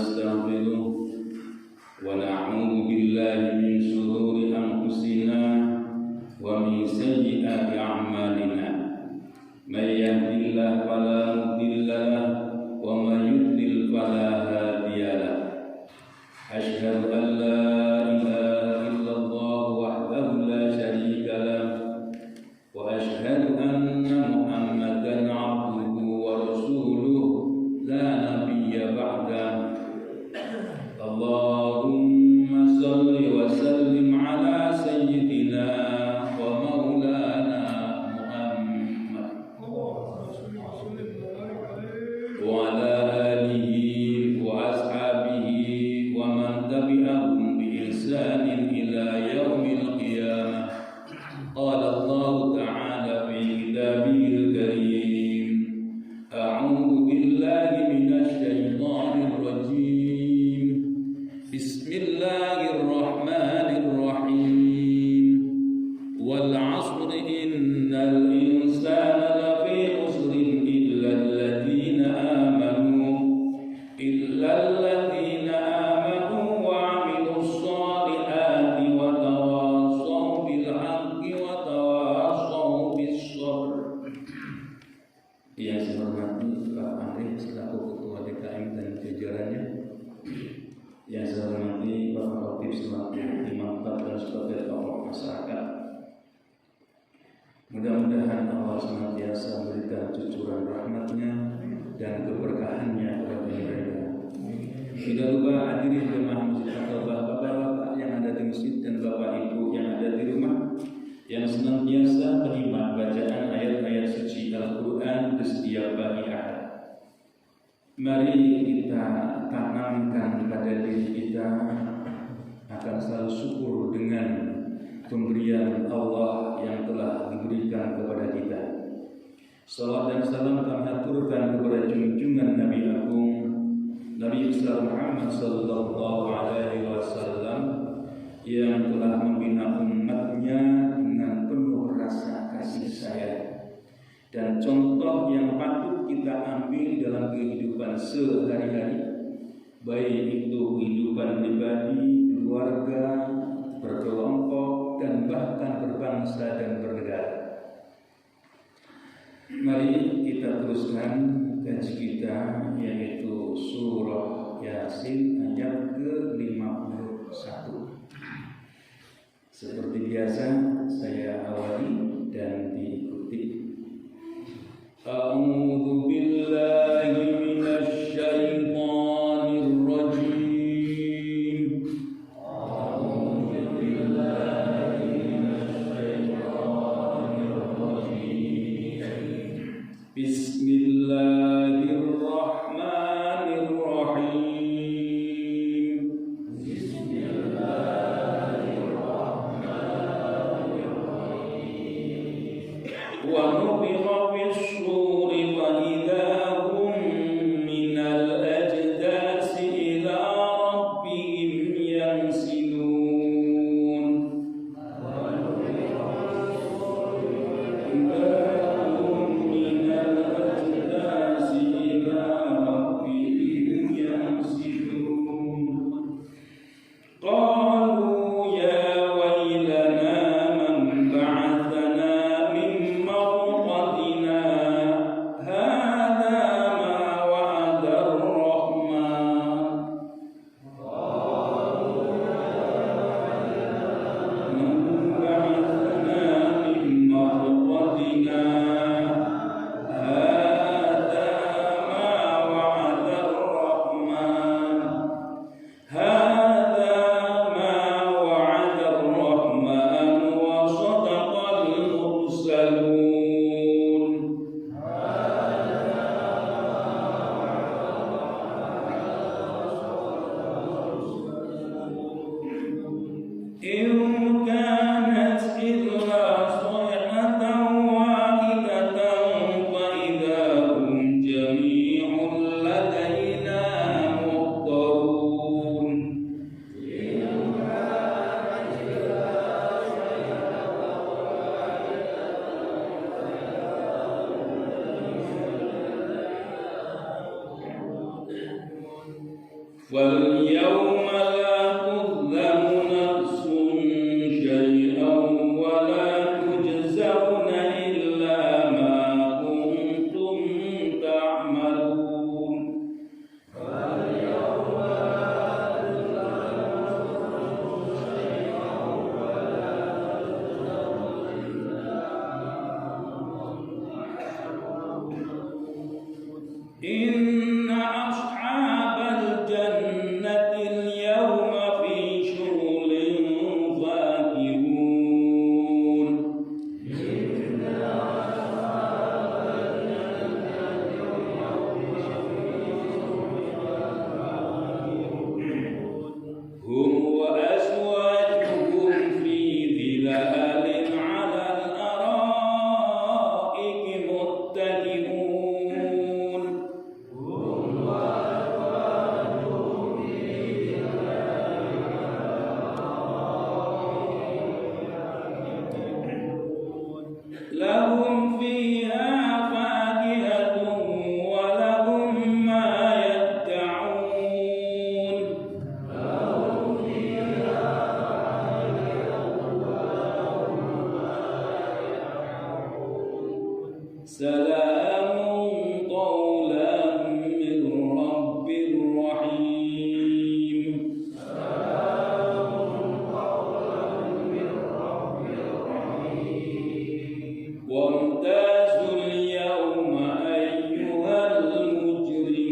ونستغفره ونعوذ بالله من شرور أنفسنا ومن سيئات أعمالنا من يهد الله فلا مضل له ومن يضلل فلا هادي له أشهد أن لا إله إلا الله وحده لا شريك له وأشهد أن محمدا عبده ورسوله لا نبي بعده اللهم صل وسلم على سيدنا ومولانا محمد وعلى آله وأصحابه ومن تبعهم بإحسان إلى يوم القيامة قال الله تعالى في كتابه الكريم أعوذ بالله من الشيطان الرجيم بسم الله الرحمن الرحيم والعصر إن الإنسان لفي خسر إلا الذين آمنوا وعملوا الصالحات وتواصوا بالحق وتواصوا بالصبر. Yang saya hormati Pak Andri selaku Ketua DKM dan jajarannya, yang saya hormati Bapak Khotib selaku Imam dan sebagai tokoh masyarakat. Mudah-mudahan Allah senantiasa memberikan cucuran rahmatnya dan keberkahannya kepada mereka. Tidak lupa hadirin jemaah masjid atau bapak-bapak yang ada di masjid dan bapak ibu yang ada di rumah yang senantiasa menyimak bacaan ayat-ayat suci Al-Quran di setiap pagi Ahad. Mari kita tanamkan pada diri kita akan selalu syukur dengan pemberian Allah yang telah diberikan kepada kita. Salawat dan salam kami aturkan kepada junjungan Nabi Agung Nabi besar Muhammad sallallahu alaihi wasallam yang telah membina umatnya dengan penuh rasa kasih sayang dan contoh yang patut kita ambil dalam kehidupan sehari-hari, baik itu kehidupan pribadi, keluarga, berkelompok, dan bahkan berbangsa dan bernegara. Mari kita teruskan kaji kita, yaitu surah Yasin ayat ke-51. Seperti biasa saya awali dan diikuti. A'udzu billahi minasy syaithanir rajim. A'udzu billahi minasy syaithanir rajim. Bismillahirrahmanirrahim. وَنُفِخَ فِي الصُّورِ فَإِذَا هُمْ مِنَ الْأَجْدَاثِ إِلَى رَبِّهِمْ يَنْسِلُونَ وَنُفِخَ فِي الصُّورِ فَإِذَا هُمْ مِنَ الْأَجْدَاثِ فاليوم لا تظلم نفس شيئا ولا تجزون إلا ما كنتم تعملون فاليوم لا تظلم شيئا ولا تجزون إلا إن أصحاب الجنة اليوم في شغل فاكهون إن أصحاب الجنة اليوم هم وأزواجهم في ظلال على الأرائك متكئون لهم فيها فاكهة ولهم ما يدعون لهم فيها سلام قولا من رب رحيم وامتازوا اليوم أيها المجرمون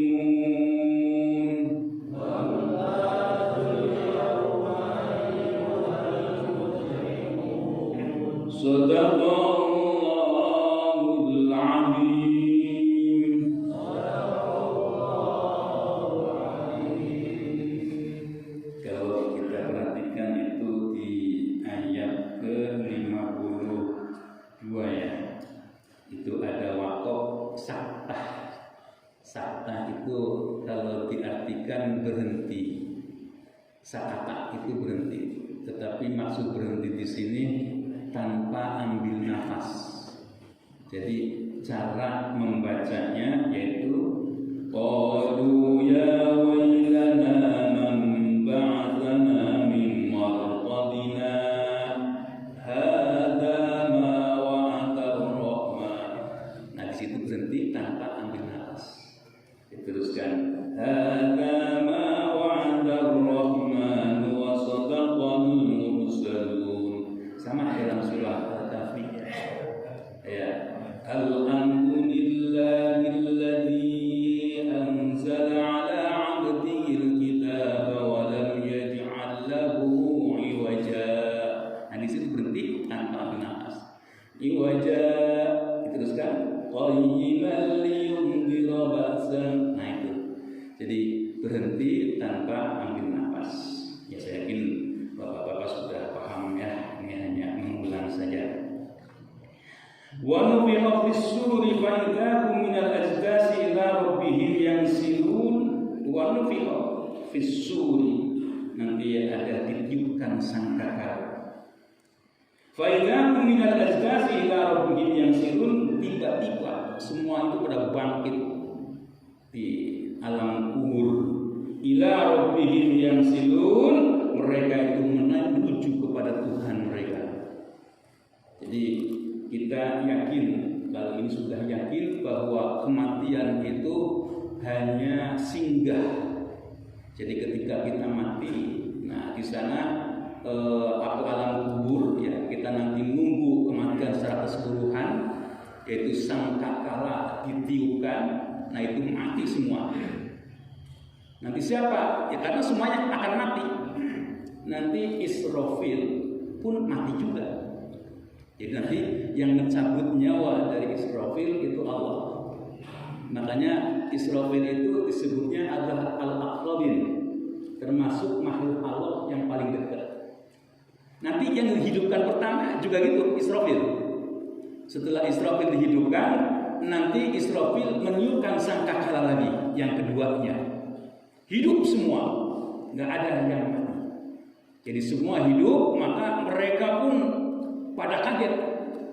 صدق الله العظيم. Kalau kita perhatikan itu di ayat ke-52 ya, itu ada wakaf saktah. Saktah itu kalau diartikan berhenti, sakata itu berhenti, tetapi maksud berhenti di sini tanpa ambil nafas. Jadi cara membacanya yaitu qalu ya wailana man ba'athana min marqadina hadza ma wa'ada ar-rahman. Nah di situ berhenti tanpa ambil nafas. Diteruskan hadza ma wa'ada ar-rahman wa sadaqal mursalun. Sama dalam surah Al-Kahfi ya. Alhamdulillahilladzi anzala ala 'abdihi al-kitaba wa lam yaj'al lahu 'iwaja. Nah di situ berhenti tanpa ambil nafas. Iwaja diteruskan qayyiman liyundhira ba'san. Nah itu. Jadi berhenti tanpa ambil nafas. Ya saya yakin Bapak-bapak sudah paham ya. Ini hanya mengulang saja. Wa nufiqa fis-suri fa idza hum minal ajdasi ila rabbihim yansilun. Wa nufiqa fis-suri, nanti ada ditiupkan sangkakala. Fa idza hum minal ajdasi ila rabbihim yansilun. Tiba-tiba semua itu pada bangkit di alam kubur. Ila rabbihim yansilun, mereka itu menuju kepada Tuhan mereka. Jadi kita yakin, kalau ini sudah yakin bahwa kematian itu hanya singgah. Jadi ketika kita mati, nah di sana atau alam kubur ya, kita nanti nunggu kematian secara keseluruhan, yaitu sangkakala ditiupkan, nah itu mati semua. Nanti siapa? Ya karena semuanya akan mati. Nanti Israfil pun mati juga. Jadi nanti yang mencabut nyawa dari Israfil itu Allah. Makanya Israfil itu disebutnya adalah Al-Aqrabin, termasuk makhluk Allah yang paling dekat. Nanti yang dihidupkan pertama juga gitu, Israfil. Setelah Israfil dihidupkan, nanti Israfil meniupkan sangkakala lagi, yang keduanya. Hidup semua, nggak ada yang mati. Jadi semua hidup, maka mereka pun pada kaget.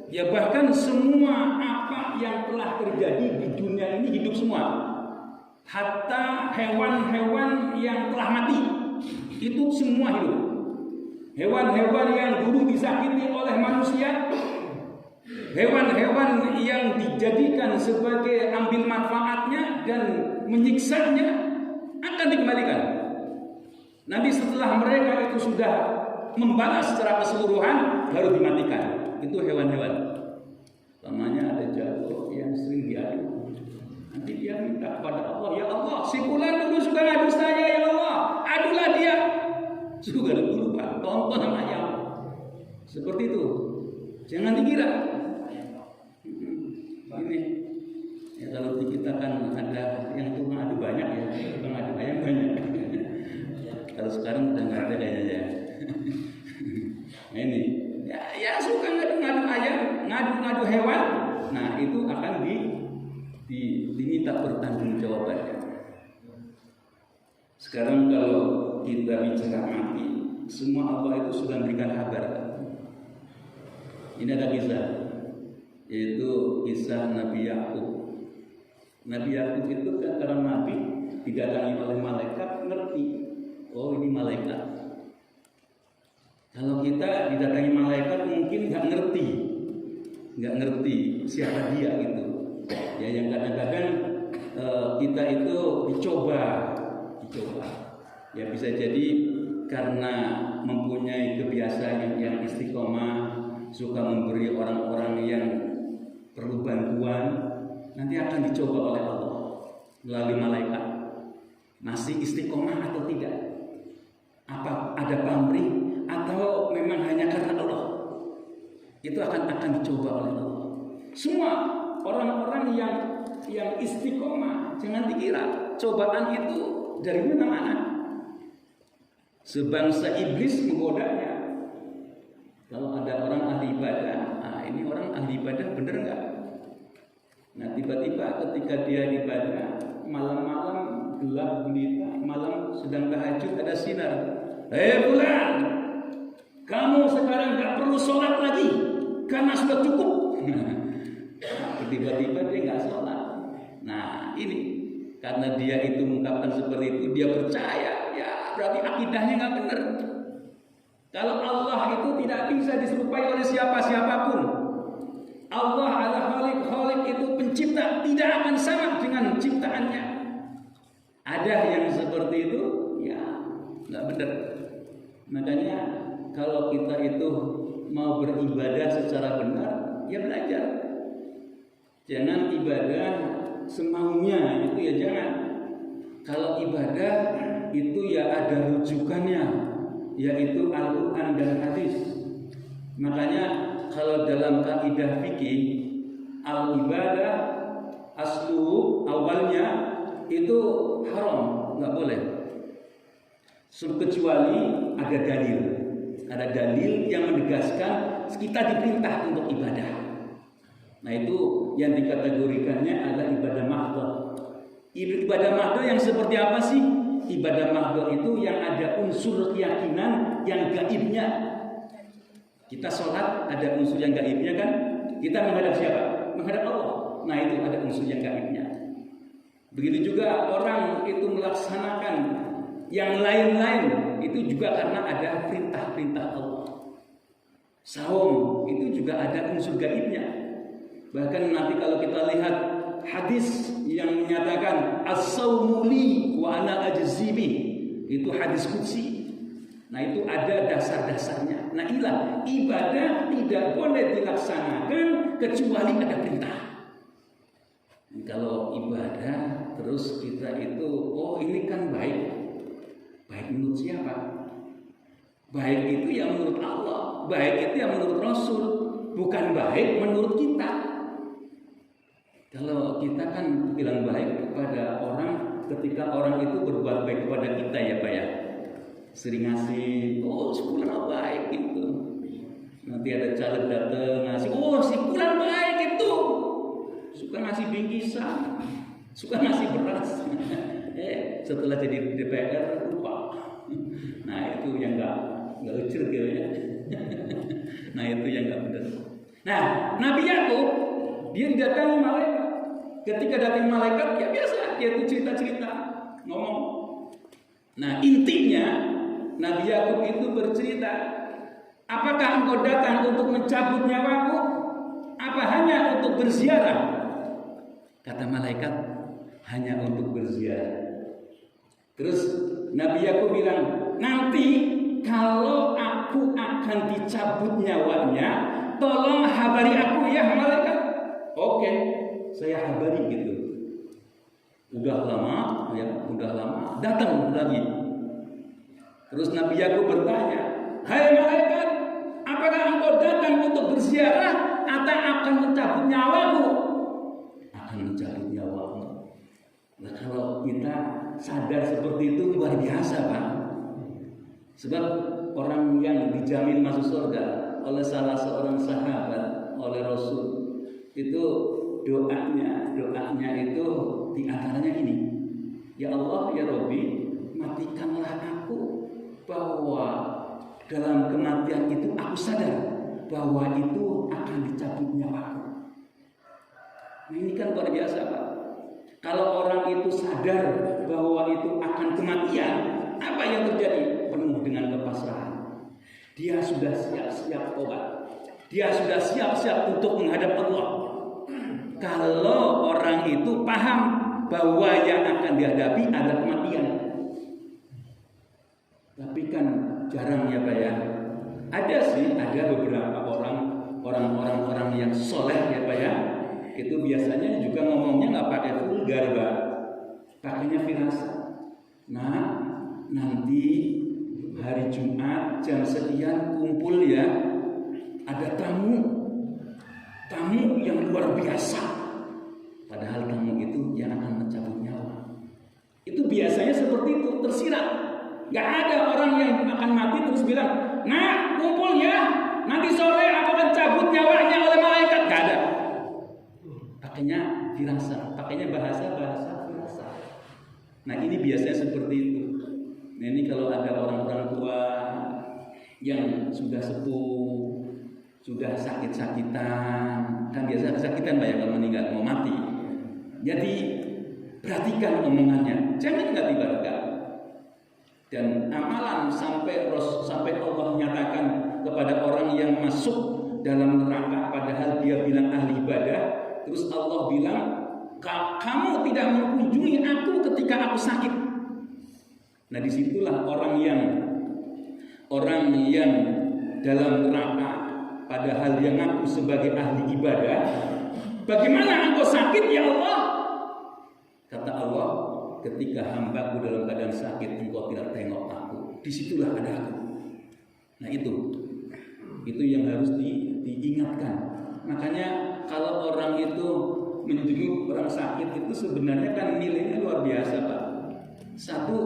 Ya bahkan semua apa yang telah terjadi di dunia ini hidup semua. hatta hewan-hewan yang telah mati itu semua hidup. Hewan-hewan yang dulu disakiti oleh manusia, hewan-hewan yang dijadikan sebagai ambil manfaatnya dan menyiksanya akan dikembalikan. Nanti setelah mereka itu sudah membalas secara keseluruhan baru dimatikan. Itu hewan-hewan. Namanya ada jago yang sering diadu. Nanti dia minta kepada Allah, ya Allah, si fulan dulu suka ngadu saya, ya Allah, adulah dia. Suka dulu Pak, tonton sama ayam. Seperti itu. Jangan dikira. Ini ya kalau di kita kan ada yang tukang adu banyak ya, tukang adu ayam banyak. Kalau sekarang udah nggak ada kayaknya. Nah ini, ya suka ngadu ayam, ngadu hewan. Nah itu akan diminta pertanggungjawabannya. Sekarang kalau kita bicara mati, semua Allah itu sudah memberikan kabar. Ini ada kisah, yaitu kisah Nabi Yakub. Nabi Yakub itu kan karena Nabi didatangi oleh malaikat, ngerti, oh ini malaikat. Kalau kita didatangi malaikat mungkin nggak ngerti siapa dia gitu. Ya yang kadang-kadang kita itu dicoba. Ya bisa jadi karena mempunyai kebiasaan yang istiqomah, suka memberi orang-orang yang perlu bantuan, nanti akan dicoba oleh Allah melalui malaikat. Masih istiqomah atau tidak? Apa ada pamrih atau memang hanya karena Allah? Itu akan dicoba oleh Allah. Semua orang-orang yang istiqomah, jangan dikira cobaan itu dari mana-mana. Sebangsa iblis menggodanya. Kalau ada orang ahli ibadah, ini orang ahli ibadah bener nggak? Nah tiba-tiba ketika dia ibadah, malam-malam gelap gulita, malam sedang tahajud ada sinar. Fulan, kamu sekarang nggak perlu sholat lagi karena sudah cukup. Tiba-tiba dia nggak sholat. Nah ini karena dia itu mengungkapkan seperti itu, dia percaya, ya berarti akidahnya nggak benar. Kalau Allah itu tidak bisa diserupai oleh siapapun. Allah adalah Khalik itu pencipta, tidak akan sama dengan ciptaannya. Ada yang seperti itu, ya nggak benar. Makanya kalau kita itu mau beribadah secara benar, ya belajar. Jangan ibadah semaunya, itu ya jangan. Kalau ibadah itu ya ada rujukannya, yaitu Al-Quran dan hadis. Makanya kalau dalam kaidah fikih, al-ibadah aslu awalnya itu haram, nggak boleh. Kecuali ada dalil. Ada dalil yang menegaskan kita diperintah untuk ibadah. Nah itu yang dikategorikannya adalah ibadah mahdhah. Ibadah mahdhah yang seperti apa sih? Ibadah mahdhah itu yang ada unsur keyakinan yang gaibnya. Kita sholat ada unsur yang gaibnya kan? Kita menghadap siapa? Menghadap Allah. Nah itu ada unsur yang gaibnya. Begitu juga orang itu melaksanakan yang lain-lain itu juga karena ada perintah-perintah Allah. Saum itu juga ada unsur gaibnya. Bahkan nanti kalau kita lihat hadis yang menyatakan as-saumu li wa ana ajzi bih, itu hadis qudsi. Nah itu ada dasar-dasarnya. Nah inilah ibadah tidak boleh dilaksanakan kecuali ada perintah. Kalau ibadah terus kita itu, oh ini kan baik. Baik menurut siapa? Baik itu yang menurut Allah, baik itu yang menurut Rasul, bukan baik menurut kita. Kalau kita kan bilang baik kepada orang ketika orang itu berbuat baik kepada kita ya Pak ya. Sering ngasih, oh si fulan baik gitu. Nanti ada caleg datang ngasih, oh si fulan baik itu. Suka ngasih bingkisan, suka ngasih beras. Setelah jadi DPR lupa. Nah itu yang nggak lucu gitu ya. Nah itu yang nggak benar. Nah Nabi Yakub dia didatangi malaikat. Ketika datang malaikat, ya biasa dia itu cerita-cerita, ngomong. Nah intinya Nabi Yakub itu bercerita, apakah engkau datang untuk mencabut nyawaku? Apa hanya untuk berziarah? Kata malaikat, hanya untuk berziarah. Terus Nabi Yakub bilang, nanti kalau aku akan dicabut nyawanya, tolong habari aku ya malaikat. Oke, saya habari gitu. Udah lama datang lagi. Terus Nabi Yakub bertanya, hai malaikat, apakah engkau datang untuk berziarah atau akan mencabut nyawaku? Akan mencabut nyawamu. Nah kalau kita sadar seperti itu luar biasa Pak. Sebab orang yang dijamin masuk surga oleh salah seorang sahabat, oleh Rasul, itu doanya itu diantaranya ini, ya Allah ya Robbi, matikanlah aku, bahwa dalam kematian itu aku sadar bahwa itu akan dicabut nyawaku. Nah ini kan luar biasa Pak. Kalau orang itu sadar bahwa itu akan kematian, apa yang terjadi? Penuh dengan kepasrahan. Dia sudah siap-siap tobat. Dia sudah siap-siap untuk menghadap Allah. Kalau orang itu paham bahwa yang akan dihadapi adalah kematian. Tapi kan jarang ya Pak ya. Ada beberapa orang yang soleh ya Pak ya. Itu biasanya juga ngomongnya nggak pakai vulgar Pak, pakainya firasat. Nah nanti hari Jumat jam sekian kumpul ya, ada tamu yang luar biasa. Padahal tamu itu yang akan mencabut nyawa. Itu biasanya seperti itu, tersirat. Gak ada orang yang akan mati terus bilang, nah kumpul ya, nanti sore aku akan cabut nyawanya oleh malaikat. Gak ada. Pakainya firasat, pakainya bahasa firasat. Nah ini biasanya seperti itu. Nah ini kalau ada orang-orang tua yang sudah sepuh, sudah sakit-sakitan, kan biasa kesakitan Pak ya kalau meninggal, mau mati. Jadi perhatikan omongannya, jangan nggak dibatalkan. Dan amalan sampai Allah nyatakan kepada orang yang masuk dalam neraka padahal dia bilang ahli ibadah, terus Allah bilang kamu tidak mengunjungi aku ketika aku sakit. Nah disitulah orang yang dalam neraka padahal dia ngaku sebagai ahli ibadah. Bagaimana engkau sakit ya Allah? Kata Allah, ketika hambaku dalam keadaan sakit engkau tidak tengok aku. Disitulah ada aku. Nah itu yang harus diingatkan. Makanya kalau orang itu menjenguk orang sakit itu sebenarnya kan nilainya luar biasa Pak. Satu,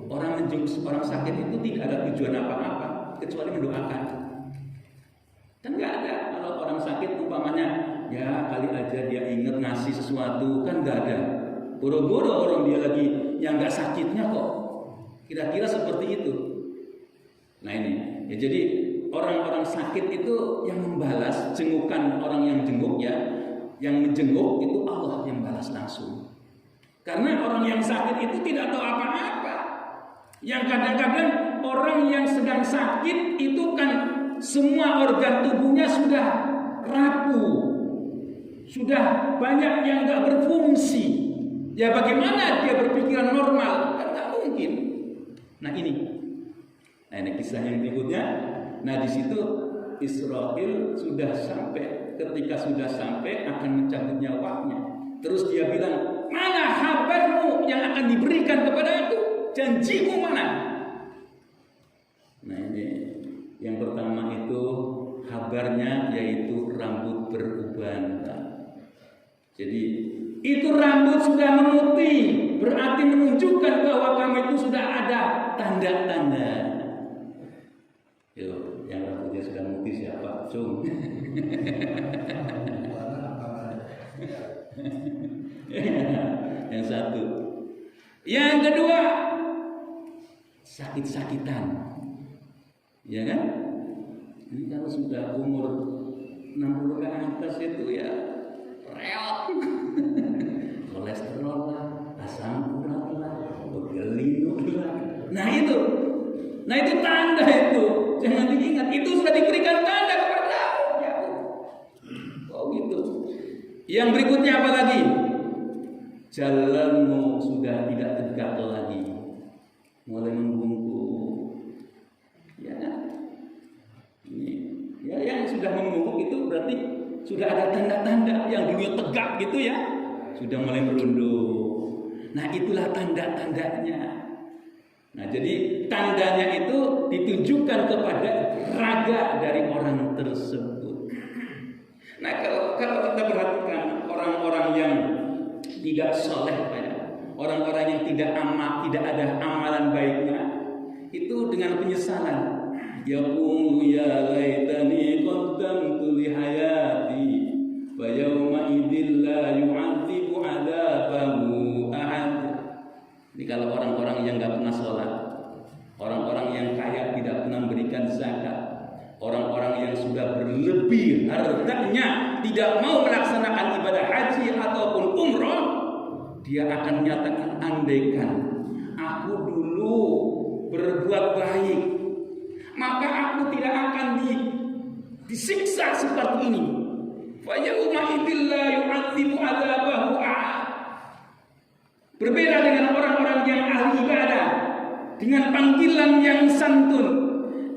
orang menjenguk orang sakit itu tidak ada tujuan apa-apa kecuali mendoakan. Kan nggak ada. Kalau orang sakit umpamanya ya kali aja dia ingat ngasih sesuatu, kan nggak ada. Boro-boro orang dia lagi yang nggak sakitnya kok. Kira-kira seperti itu. Nah ini ya, jadi orang-orang sakit itu yang membalas jengukan orang yang jenguk ya, yang menjenguk itu Allah yang balas langsung. Karena orang yang sakit itu tidak tahu apa-apa. Yang kadang-kadang orang yang sedang sakit itu kan semua organ tubuhnya sudah rapuh, sudah banyak yang nggak berfungsi. Ya bagaimana dia berpikiran normal? Kan nggak mungkin. Nah ini kisah yang berikutnya. Nah di situ Israfil sudah sampai, ketika sudah sampai akan mencabut nyawanya. Terus dia bilang, mana kabarmu yang akan diberikan kepada aku? Janjimu mana? Nah ini yang pertama itu kabarnya yaitu rambut beruban. Jadi itu rambut sudah memutih, berarti menunjukkan bahwa kamu itu sudah ada tanda-tanda. Yo, yang rambutnya sudah memutih siapa? Cung. Yang satu. Yang kedua, sakit-sakitan. Ya kan? Ini kalau sudah umur 60 ke atas itu ya reot. Nah itu tanda itu. Jangan diingat, itu sudah diberikan tanda kepadamu. Ya. Oh gitu. Yang berikutnya apa lagi? Jalanmu sudah tidak tegak lagi, mulai membungkuk. Ya, ini ya yang sudah membungkuk itu berarti sudah ada tanda-tanda. Yang dulunya tegak gitu ya, sudah mulai merunduk. Nah itulah tanda-tandanya. Nah jadi tandanya itu ditunjukkan kepada raga dari orang tersebut. Nah kalau kita perhatikan orang-orang yang tidak soleh, orang-orang yang tidak ada amalan baiknya, itu dengan penyesalan. Yaqulu ya laitani qaddamtu li hayati wa yawma idzil la yu'adzibu 'adzabahu ahad. Ini kalau orang-orang yang enggak pernah sholat, orang-orang yang kaya tidak pernah memberikan zakat, orang-orang yang sudah berlebih hartanya, tidak mau melaksanakan ibadah haji ataupun umroh, dia akan menyatakan, andaikan aku dulu berbuat baik, maka aku tidak akan disiksa seperti ini. Fa yauma idzil la yu'adzibu 'adzabahu ahad. Berbeda dengan orang-orang yang ahli ibadah, dengan panggilan yang santun.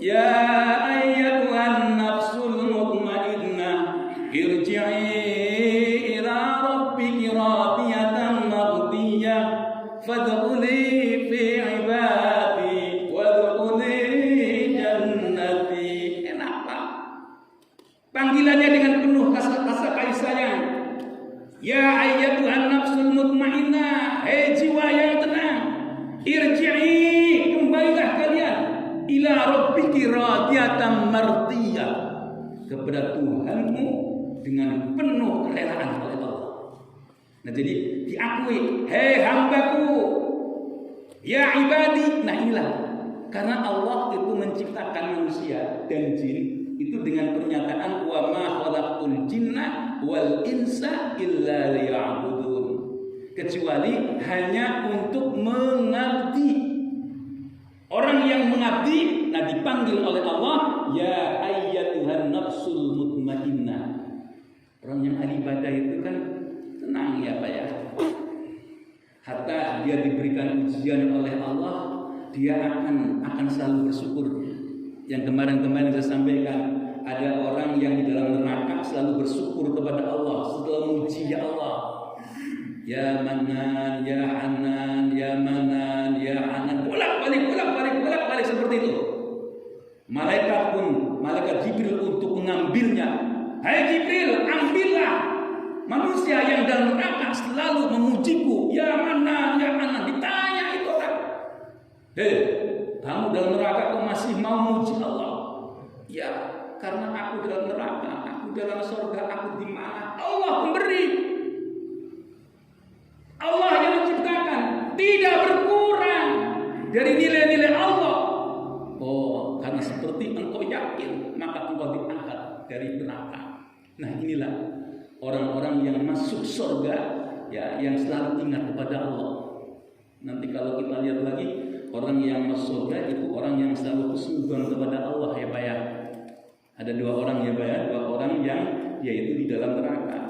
Ya ayyatuhan nafsul mutmainnah, irji'i ila rabbiki radiyatan mardiyah, fadkhuli fi ibadi wadkhuli jannati. Enak Pak. Panggilannya dengan penuh rasa kasih sayang. Ya ayyatuhan nafsul mutmainnah, hei jiwa yang tenang, irji'i, kembalilah kalian ila rabbiki radiyatan mardiyah, kepada Tuhanmu dengan penuh kerelaan oleh Allah. Nah jadi diakui, hei hambaku, ya ibadi. Nah inilah, karena Allah itu menciptakan manusia dan jin itu dengan pernyataan wa ma khalaqtul jinna wal insa illa liya'budun, kecuali hanya untuk mengabdi. Orang yang mengabdi, nah dipanggil oleh Allah, ya ayyatuhan nafsul mutmainnah. Orang yang ahli ibadah itu kan tenang ya Pak ya. Hatta dia diberikan ujian oleh Allah, dia akan selalu bersyukur. Yang kemarin-kemarin saya sampaikan, ada orang yang di dalam neraka selalu bersyukur kepada Allah setelah memuji ya Allah. Ya Manan, ya Hanan, ya Manan, ya Hanan, bolak-balik seperti itu. Malaikat Jibril untuk mengambilnya. Hai Jibril, ambillah. Manusia yang dalam neraka selalu memujiku, ya Manan, ya Hanan. Ditanya itu orang, hei, kamu dalam neraka kok masih mau memuji Allah? Ya, karena aku dalam neraka, aku dalam surga, aku di mana? Allah memberi. Allah yang menciptakan, tidak berkurang dari nilai-nilai Allah. Oh, karena seperti engkau yakin, maka engkau diangkat dari neraka. Nah inilah orang-orang yang masuk surga, ya, yang selalu ingat kepada Allah. Nanti kalau kita lihat lagi, orang yang masuk surga itu orang yang selalu bersyukur kepada Allah ya Pak ya. Ada dua orang ya Pak ya, dua orang yang yaitu di dalam neraka.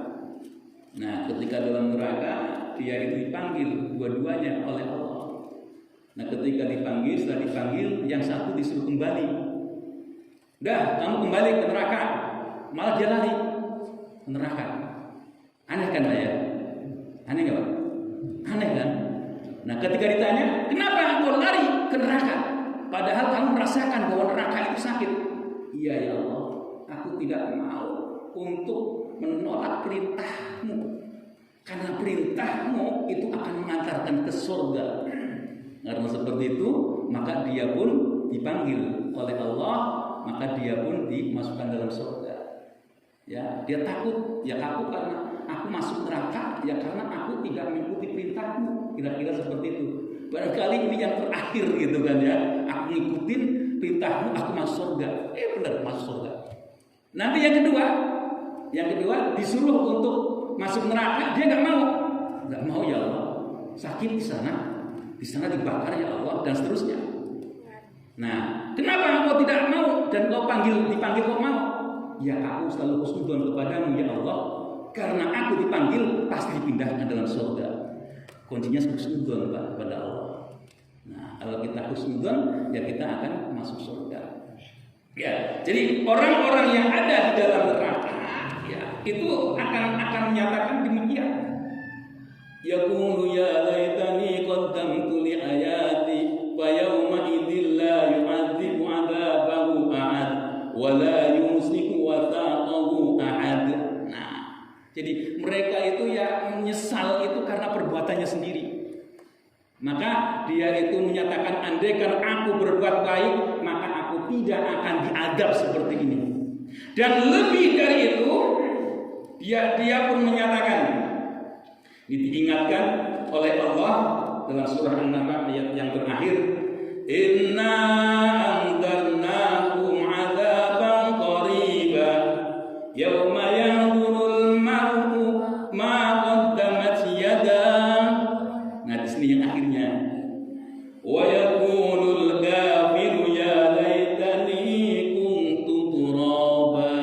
Nah ketika dalam neraka, dia itu dipanggil dua-duanya oleh Allah. Nah ketika dipanggil, setelah dipanggil, yang satu disuruh kembali. Dah, kamu kembali ke neraka. Malah dia lari ke neraka. Aneh kan Pak ya? Aneh gak Pak? Aneh kan? Nah ketika ditanya, kenapa engkau lari ke neraka? Padahal kamu merasakan bahwa neraka itu sakit. Iya ya Allah, aku tidak mau untuk menolak perintahmu. Karena perintahmu itu akan mengantarkan ke surga. Karena seperti itu, maka dia pun dipanggil oleh Allah, maka dia pun dimasukkan dalam surga. Ya, dia takut, ya takut karena aku masuk neraka, ya karena aku tidak mengikuti perintahmu. Kira-kira seperti itu. Barangkali ini yang terakhir gitu kan ya. Aku ngikutin perintahmu, aku masuk surga. Benar masuk surga. Nanti yang kedua disuruh untuk masuk neraka, dia nggak mau ya Allah, sakit di sana dibakar ya Allah dan seterusnya. Nah, kenapa engkau tidak mau dan kau dipanggil kau mau? Ya aku selalu husnudzon kepadamu ya Allah, karena aku dipanggil pasti dipindahkan dalam surga. Kuncinya husnudzon Pak kepada Allah. Nah, kalau kita husnudzon, ya kita akan masuk surga. Ya, jadi orang-orang yang ada di dalam neraka, ya, itu akan menyatakan demikian. Yaqulu ya laitani qaddamtu li ayati fa yawma idzil la yu'adzibu 'adzabahu ahad wa la yusiku wathaqahu ahad. Nah, jadi mereka itu ya menyesal itu karena perbuatannya sendiri. Maka dia itu menyatakan andaikan aku berbuat baik, maka aku tidak akan diadab seperti ini. Dan lebih dari itu, dia pun menyatakan, diingatkan oleh Allah dalam surah An-Nahl ayat yang terakhir, Inna anzalnakum 'adzaban qariba yauma yanzurul mar'u ma qaddamat yadah. Nah, di sini yang akhirnya wa yaqulul kafiru ya laitani kuntu turaba.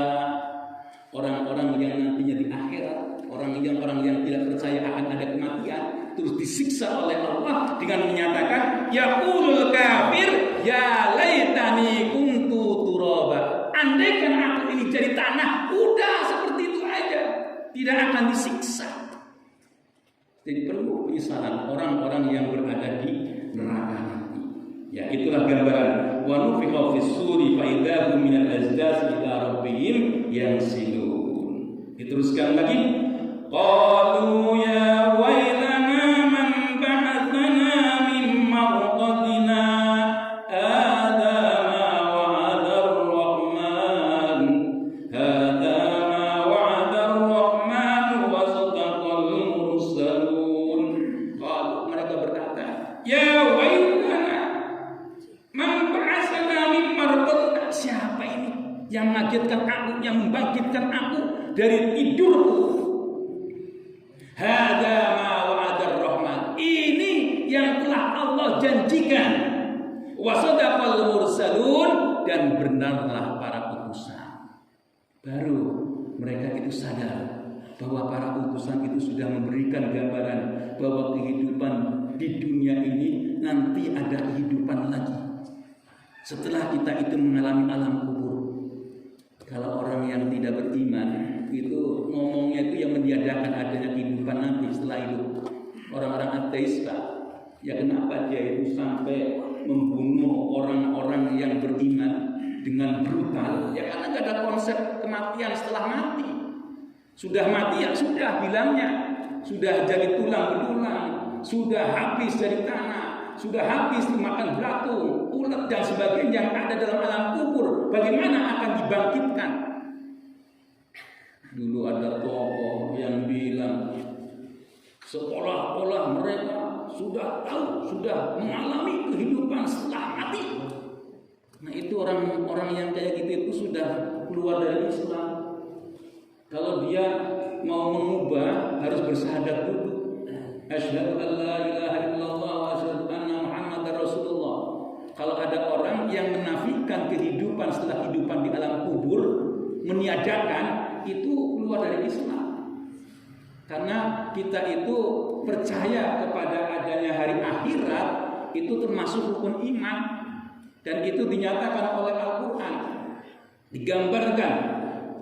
Orang-orang yang nantinya di akhirat, orang yang tidak percaya akan ada kematian, terus disiksa oleh Allah dengan menyatakan yaqulul kafir ya laitani kuntu turaba. Andaikan aku ini jadi tanah, udah seperti itu aja, tidak akan disiksa. Jadi perlu penyesalan orang-orang yang berada di neraka nanti. Ya, itulah gambaran wa nufiqa fis-suri fa idza hum minal azdasi ila rabbihim yansilun. Diteruskan lagi, qalu ya wailana man ba'athana min marqadina hadza ma wa'ada ar-rahman hadza ma wa'ada ar-rahman wa sadaqal mursalun. Mereka berkata, ya wailana man ba'athana min marqadina. Siapa ini yang mengagetkan aku, yang membangkitkan aku dari tidurku? Hadza ma wa'ada ar-rahman. Ini yang telah Allah janjikan. Wa sadaqal mursalun, dan benarlah para utusan. Baru mereka itu sadar bahwa para utusan itu sudah memberikan gambaran bahwa kehidupan di dunia ini nanti ada kehidupan lagi setelah kita itu mengalami alam kubur. Kalau orang yang tidak beriman itu ngomongnya itu yang meniadakan adanya kehidupan nanti setelah itu. Orang-orang ateis Pak, ya kenapa dia itu sampai membunuh orang-orang yang beriman dengan brutal? Ya karena nggak ada konsep kematian setelah mati. Sudah mati ya sudah bilangnya, sudah jadi tulang belulang, sudah habis dari tanah, sudah habis dimakan belatung, ulet dan sebagainya yang ada dalam alam kubur. Bagaimana akan dibangkitkan? Dulu ada tokoh yang bilang seolah-olah mereka sudah tahu, sudah mengalami kehidupan setelah mati. Nah itu orang-orang yang kayak gitu itu sudah keluar dari Islam. Kalau dia mau mengubah harus bersyahadat dulu. Asyhadu an la ilaha illallah wa asyhadu anna Muhammadar Rasulullah. Kalau ada orang yang menafikan kehidupan setelah kehidupan di alam kubur, meniadakan, itu keluar dari Islam. Karena kita itu percaya kepada adanya hari akhirat, itu termasuk rukun iman, dan itu dinyatakan oleh Al-Quran. Digambarkan,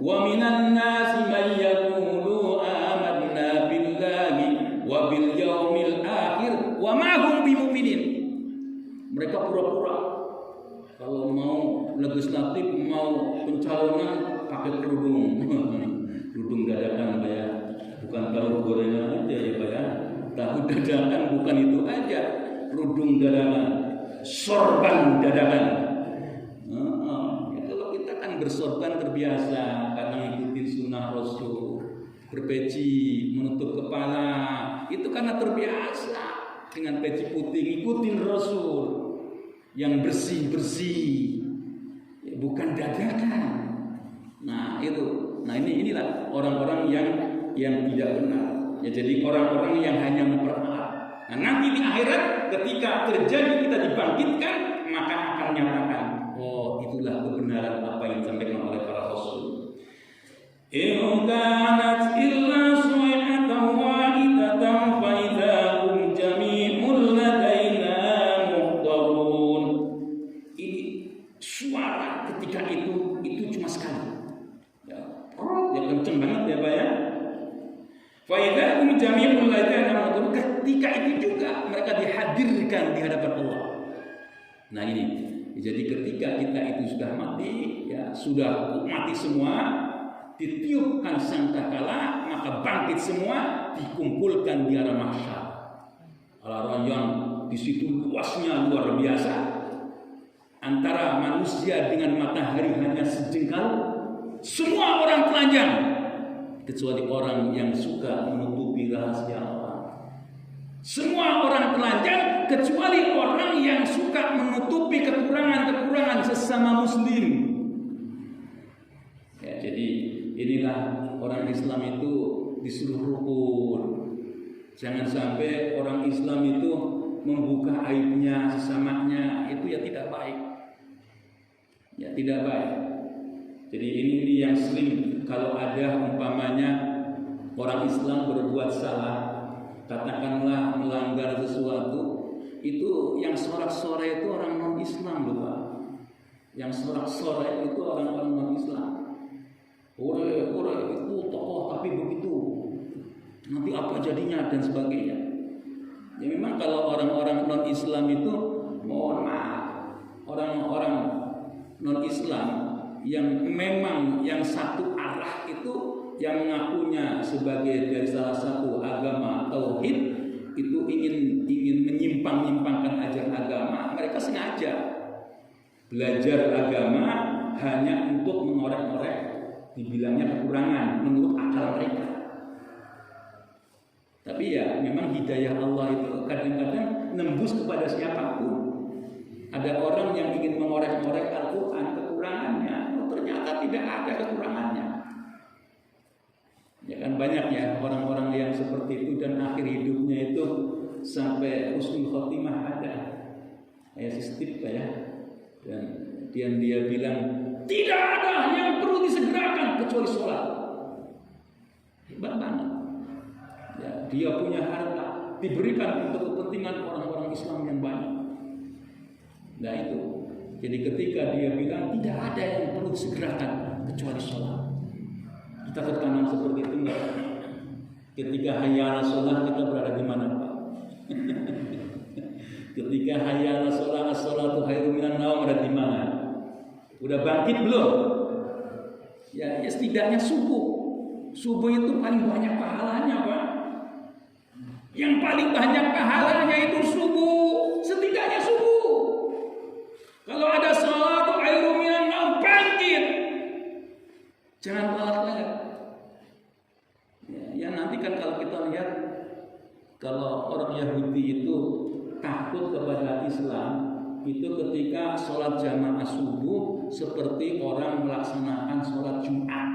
wa minan nasi may yaqulu amanna billahi wa bil yaumil akhir wa ma hum bimu'minin. Mereka pura-pura kalau mau legislatif, mau pencalonan pakai kerudung. Kerudung dadakan Pak ya, bukan tahu gorengan aja ya Pak ya. Tahu dadakan bukan itu aja, kerudung dadakan, sorban dadakan. Kalau kita kan bersorban terbiasa karena ngikutin sunnah Rasul, berpeci, menutup kepala, itu karena terbiasa dengan peci putih, ngikutin Rasul yang bersih-bersih, bukan dadakan. Nah itu, inilah orang-orang yang tidak benar. Ya, jadi orang-orang yang hanya memperalat. Nah nanti di akhirat ketika ketika terjadi kita dibangkitkan, maka akan menyatakan, oh itulah kebenaran apa yang disampaikan oleh para rasul. In kanat illa su'atan wahidatan fa idza hum jami'un ladaina muhdarun. Ini suara ketika itu cuma sekali. Ya, kenceng banget ya Pak ya. Fa idza hum jami'un ladaina muhdarun. Ketika itu juga mereka dihadirkan di hadapan Allah. Nah ini, jadi ketika kita itu sudah mati, ya sudah mati semua, ditiupkan sangkakala, maka bangkit semua, dikumpulkan di arah mahsyar. Arah yang di situ luasnya luar biasa. Antara manusia dengan matahari hanya sejengkal, semua orang telanjang, kecuali orang yang suka menutupi rahasia Allah. Semua orang telanjang kecuali orang yang suka menutupi kekurangan-kekurangan sesama muslim. Ya, jadi inilah orang Islam itu disuruh rukun. Jangan sampai orang Islam itu membuka aibnya sesamanya, itu ya tidak baik. Ya tidak baik. Jadi ini yang sering kalau ada umpamanya orang Islam berbuat salah, katakanlah melanggar sesuatu, itu yang sorak-sorai itu orang non-Islam loh Pak. Yang sorak-sorai itu orang-orang non-Islam. Ore itu tokoh tapi begitu, nanti apa jadinya dan sebagainya. Ya memang kalau orang-orang non-Islam itu, mohon maaf, orang-orang non-Islam yang memang yang satu arah itu, yang mengakunya sebagai dari salah satu agama tauhid, itu ingin menyimpang-nyimpangkan ajaran agama, mereka sengaja belajar agama hanya untuk mengorek-orek, dibilangnya kekurangan menurut akal mereka. Tapi ya memang hidayah Allah itu kadang-kadang nembus kepada siapapun. Ada orang yang ingin mengorek-orek Al-Quran kekurangannya, ternyata tidak ada kekurangannya. Ya kan banyak ya orang-orang yang seperti itu dan akhir hidupnya itu sampai husnul khotimah ada. Ya sistik ya. Dan dia bilang tidak ada yang perlu disegerakan kecuali sholat. Hebat banget. Ya, dia punya harta diberikan untuk kepentingan orang-orang Islam yang banyak. Nah itu. Jadi ketika dia bilang tidak ada yang perlu disegerakan kecuali sholat. Kita tertanam seperti itu enggak? Ketika hayya 'alas shalah kita berada di mana, Pak? Ketika hayya 'alas shalah, as-shalatu khairum minan naum, berada di mana? Udah bangkit belum? Ya setidaknya subuh. Subuh itu paling banyak pahalanya, Pak. Yang paling banyak pahalanya itu subuh. Setidaknya subuh. Kalau ada shalatu khairum minan naum, bangkit. Jangan lalat-lalat. Ya nanti kan kalau kita lihat, kalau orang Yahudi itu takut kepada Islam, itu ketika sholat jamaah subuh seperti orang melaksanakan sholat Jumat.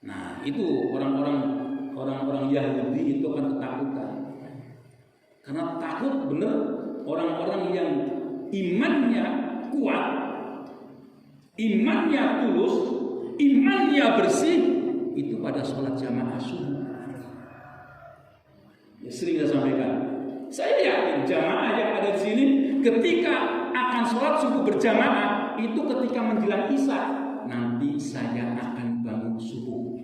Nah itu orang-orang Yahudi itu akan ketakutan, karena takut bener orang-orang yang imannya kuat, imannya tulus, imannya bersih, itu pada sholat jamaah subuh. Ya, sering saya sampaikan, saya yakin jamaah yang ada di sini ketika akan sholat subuh berjamaah itu ketika menjelang isya, nanti saya akan bangun subuh,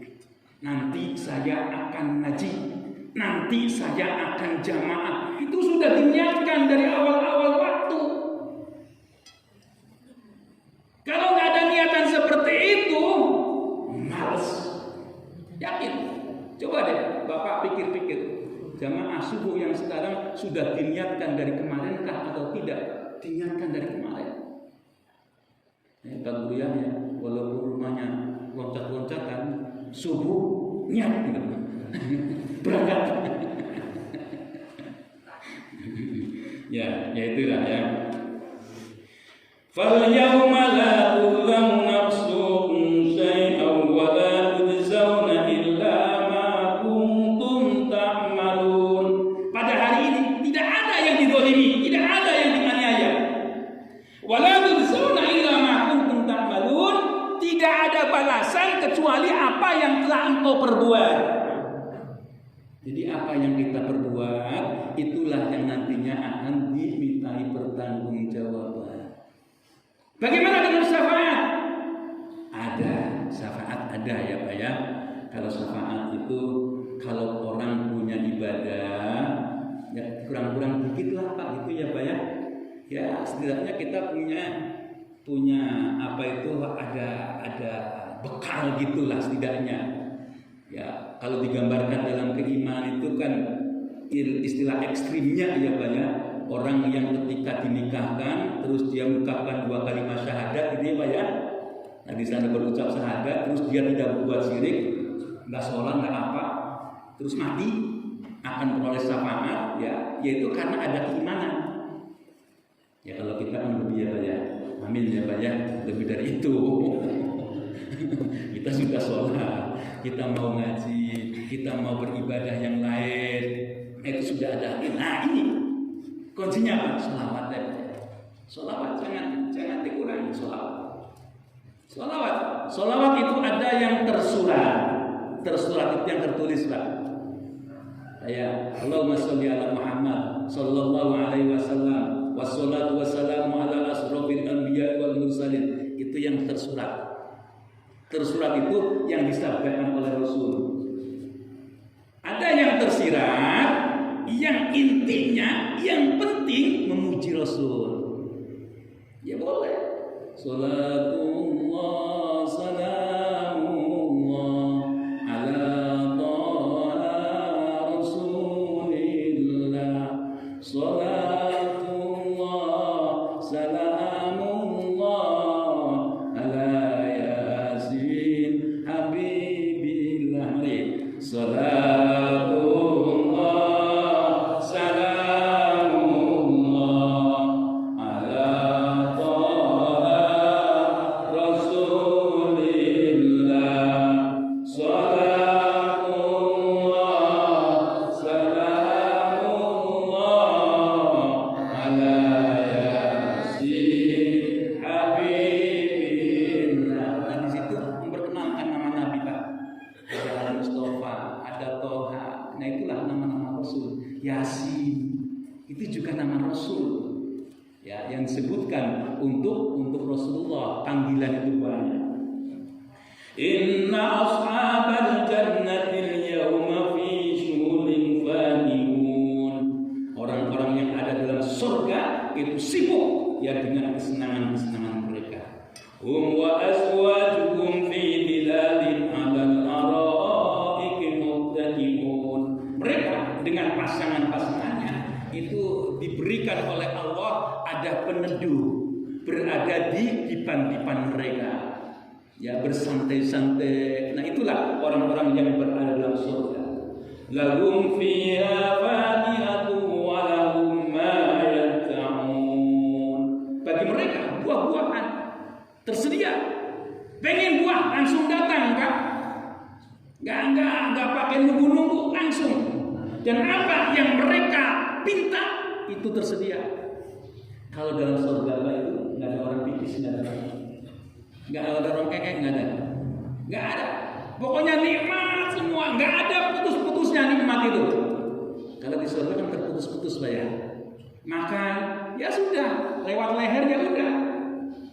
nanti saya akan ngaji, nanti saya akan jamaah. Itu sudah diniatkan dari awal-awal waktu. Kalau nggak ada niatan seperti itu, males. Yakin? Coba deh Bapak pikir-pikir, jamaah subuh yang sekarang sudah diniatkan dari kemarin kah atau tidak? Diniatkan dari kemarin. Pak Guru ya, walaupun rumahnya loncat-loncatan, subuh niat gitu. Berangkat. Ya itulah ya. Fal yauma la tuzlamu nafsun syai'an wa la tujzauna illa ma kuntum ta'malun. Pada hari ini tidak ada yang didolimi engkau perbuat. Jadi apa yang kita perbuat, itulah yang nantinya akan dimintai pertanggungjawaban. Bagaimana dengan syafaat? Ada, syafaat ada ya Pak ya. Kalau syafaat itu, kalau orang punya ibadah, ya kurang-kurang dikit lah Pak itu ya Pak ya. Ya setidaknya kita punya apa itu, ada bekal gitulah setidaknya. Ya, kalau digambarkan dalam keimanan itu kan istilah ekstrimnya ya banyak orang yang ketika dinikahkan terus dia mengucapkan 2 kalimat syahadat gitu ya Pak ya. Nah di sana berucap syahadat terus dia tidak berbuat syirik, nggak sholat nggak apa, terus mati akan memperoleh syafaat ya, yaitu karena ada keimanan. Ya kalau kita kan lebih ya Pak ya, amin ya Pak ya, lebih dari itu. Kita sudah sholat, kita mau ngaji, kita mau beribadah yang lain, itu sudah ada. Nah ini kuncinya apa? Sholawat ya. Sholawat jangan dikurangi sholawat. Sholawat itu ada yang tersurat itu yang tertulis Pak. Ya Allahumma sholli ala Muhammad sallallahu alaihi wasallam wassalatu wassalamu ala asrofil anbiya wal mursalin. Itu yang tersurat. Tersurat itu yang disabdakan oleh Rasul. Ada yang tersirat, yang intinya, yang penting memuji Rasul. Ya boleh. Salatullah salamullah ala taha Rasulillah. Salatullah salamullah Salatullah salamullah ala taha Rasulillah. Salatullah salamullah ala yasin habibillah. Nah di situ memperkenalkan nama Nabi Pak. Ada Mustafa, ada Toha. Nah itulah nama-nama Rasul. Yasin itu juga nama Rasul. Ya, yang disebutkan untuk Rasulullah. Panggilan itu banyak. Inna ashabal jannatil yawma fi syughulin fahihun. Orang-orang yang ada dalam surga itu sibuk ya dengan kesenangan-kesenangan mereka. Hum wa azwajuhum fi dilalin 'alal ara'iki muttaqiun. Mereka dengan pasangan-pasangannya itu diberikan oleh Allah ada peneduh, berada di dipan-dipan mereka. Ya bersantai-santai. Nah itulah orang-orang yang berada dalam surga. Lahum fiha fakihatun wa lahum ma yad'un. Bagi mereka buah-buahan tersedia. Pengen buah langsung datang Pak. Enggak pakai nunggu-nunggu, langsung. Dan apa yang mereka pinta itu tersedia. Kalau dalam surga Pak itu enggak ada orang pipis, enggak ada. Enggak ada orang kekek, enggak ada. Enggak ada. Pokoknya nikmat semua, enggak ada putus-putusnya nikmat itu. Kalau di surga kan terputus-putus Pak ya. Makan ya sudah, lewat leher ya udah.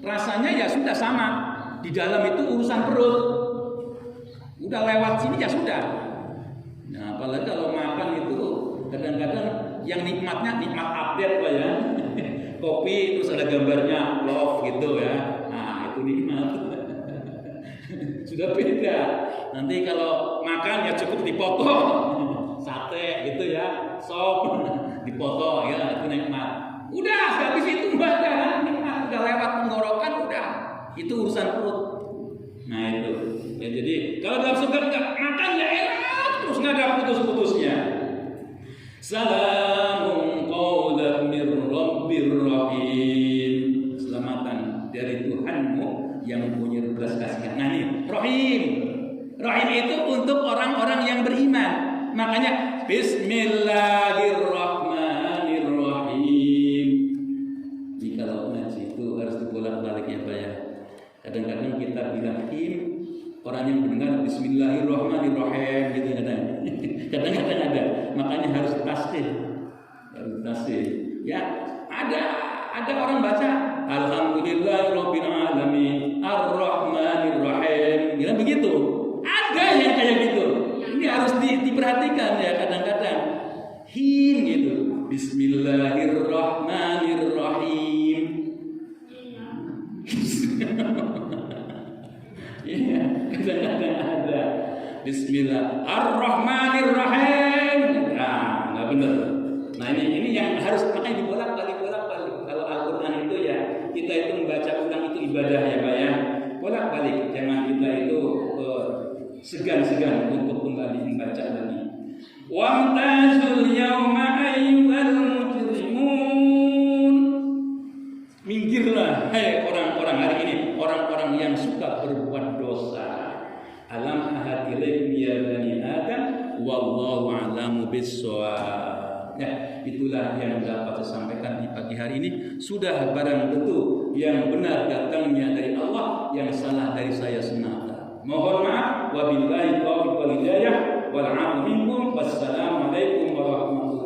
Rasanya ya sudah sama. Di dalam itu urusan perut. Udah lewat sini ya sudah. Nah, apalagi kalau makan itu kadang-kadang yang nikmatnya nikmat update Pak ya. Kopi terus ada gambarnya love gitu ya. Nah, itu nikmat. Sudah beda. Nanti kalau makan ya cukup dipotong. Sate gitu ya, sop dipotong ya itu nikmat. Udah habis itu enggak ada nikmat, udah lewat tenggorokan udah. Itu urusan perut. Nah itu. Ya jadi kalau dalam surga enggak makan ya enak terus enggak ada putus-putusnya. Salamun qaulan mir rabbir rahim. Selamatan dari Tuhanmu yang mempunyai belas kasihan. Nah ini Rahim. Rahim itu untuk orang-orang yang beriman. Makanya Bismillahirrahmanirrahim. Jika kalau ngaji itu harus dibolak-balik ya Pak ya. Kadang-kadang kita bilang Rahim, orang yang mendengar Bismillahirrahmanirrahim tasbih. Ya, ada orang baca alhamdulillahirabbil alamin arrahmanir rahim. Bilang begitu. Ada yang kayak gitu. Ini harus diperhatikan ya kadang-kadang. Hin gitu. Bismillahirrahmanirrahim. Iya, kadang-kadang ada. Bismillahirrahmanirrahim. Nah, nggak benar. Nah ini yang harus makanya dibolak-balik. Kalau Al-Quran itu ya kita itu membaca ulang itu ibadah ya Pak ya. Bolak-balik, jangan kita itu segan-segan untuk kembali membaca lagi. Wamtazul yawma ayyuhal mujrimun. Minggirlah hai orang-orang hari ini, orang-orang yang suka berbuat dosa. Alam ahad ilaikum ya bani Adam wallahu a'lamu bis-shawab. Ya, itulah yang dapat saya sampaikan di pagi hari ini. Sudah barang tentu yang benar datangnya dari Allah, yang salah dari saya semata. Mohon maaf, wabillahi taufiq wal hidayah wal 'afwu minkum. Wassalamualaikum warahmatullahi wabarakatuh.